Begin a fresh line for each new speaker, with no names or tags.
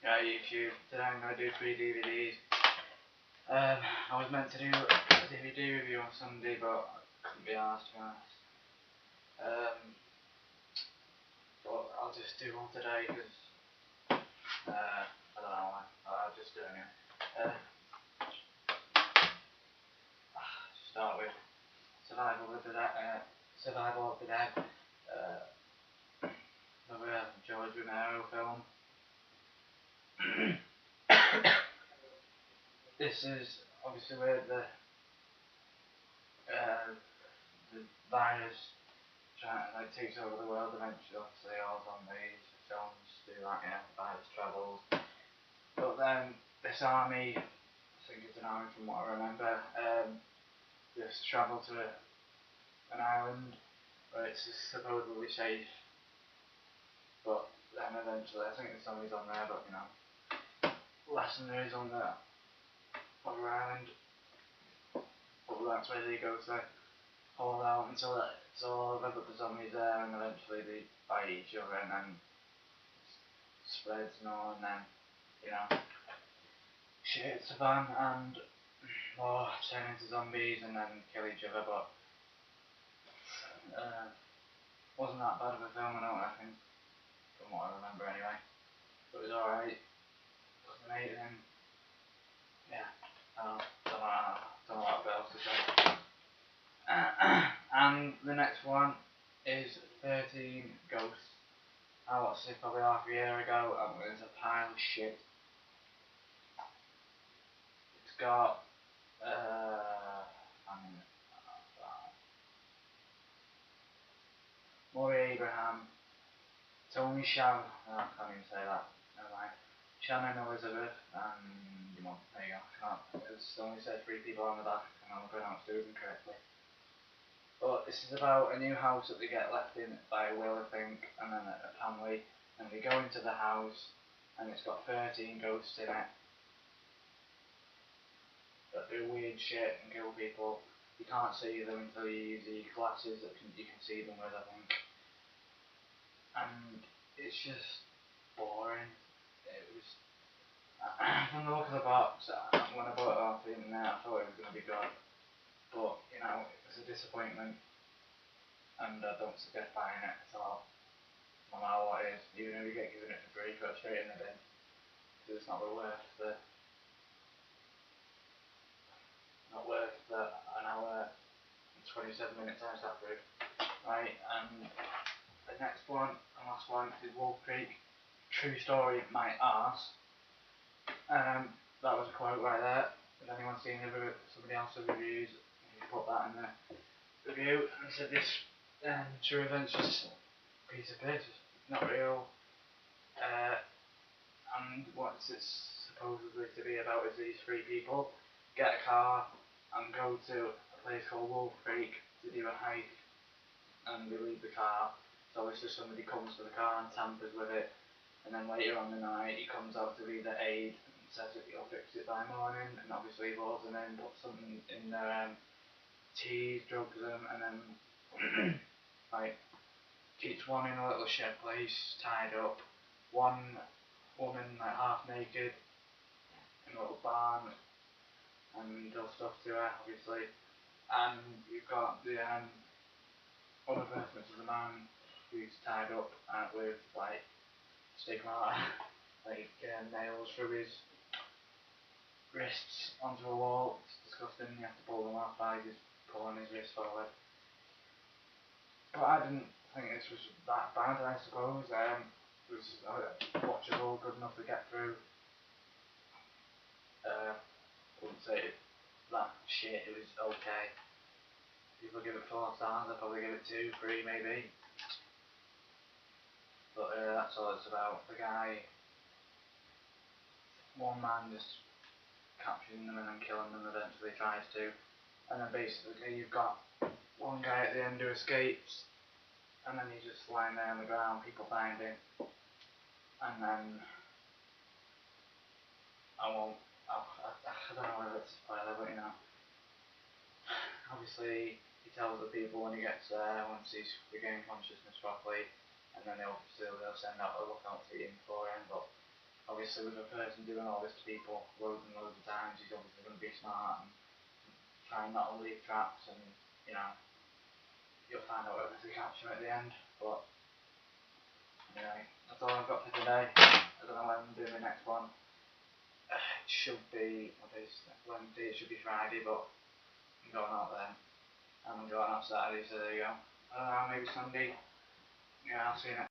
Yeah, YouTube. Today I'm going to do 3 DVDs. I was meant to do a DVD review on Sunday, but I couldn't be asked, to be honest. But I'll just do one today because I don't know why. I'll just do it anyway. Start with Survival of the Dead. Another George Romero film. This is obviously where the virus takes over the world eventually. Obviously, all zombies films do that, the virus travels. But then this army, I think it's an army from what I remember, just travel to an island where it's supposedly safe. But then eventually, I think the zombies on there, but less than there is on the other island. But that's where they go to hold out until it's all over, but the zombies there, and eventually they bite each other, and then it spreads more, and then, shit hits the fan, and more turn into zombies, and then kill each other, but wasn't that bad of a film, I don't reckon, from what I remember anyway. But it was alright, wasn't amazing, don't know what else to say. And the next one is 13 Ghosts. I watched this probably half a year ago, and it was a pile of shit. It's got Maury Abraham, Tony Shan, I can't even say that, never mind. Shannon Elizabeth, and there you go. It's only said 3 people on the back, and I'll pronounce 2 of them correctly. But this is about a new house that they get left in by Will, I think, and then a family, and they go into the house, and it's got 13 ghosts in it that do weird shit and kill people. You can't see them until you use the glasses that you can see them with, I think. And it's just boring. It was from the look of the box, when I bought it off the internet, I thought it was going to be good, but it was a disappointment, and I don't suggest buying it at all, no matter what it is. Even if you get given it for free, put it straight in the bin, because it's not worth an hour and 27 minutes I sat through. Right, and the next one and last one is Wolf Creek. True story, my arse. That was a quote right there. If anyone's seen somebody else's reviews, you can put that in the review. And I said this true event's just a piece of piss, not real. And what it's supposedly to be about is these 3 people get a car and go to a place called Wolf Creek to do a hike, and they leave the car. So it's just somebody comes to the car and tampers with it, and then later on the night he comes out to be the aide and says that he'll fix it by morning, and obviously he lures them in, puts something in their teas, drugs them, and then keeps one in a little shed place, tied up, one woman half naked in a little barn, and does stuff to her, obviously. And you've got the other person, which is a man who's tied up with stigmata, nails through his wrists onto a wall. It's disgusting. You have to pull them off by just pulling his wrist forward. But I didn't think this was that bad, I suppose. It was watchable, good enough to get through. I wouldn't say that shit, it was okay. People give it 4 stars, I'd probably give it 2, 3 maybe. But that's all it's about. The guy, one man just capturing them and then killing them eventually tries to. And then basically you've got one guy at the end who escapes, and then he's just lying there on the ground, people find him. And then I don't know whether it's a spoiler, but obviously he tells the people when he gets there, once he's regained consciousness properly, and then they'll send out a lookout team for him, but obviously obviously with a person doing all this to people loads and loads of times, he's obviously going to be smart and try not to leave traps, and you know, you'll find out if they catch him at the end. But anyway, that's all I've got for today. I don't know when I'm doing the next one. It should be, what is it, Wednesday, it should be Friday, but I'm going out then. And I'm going out Saturday, so there you go. I don't know, maybe Sunday. Yeah, I'll see you next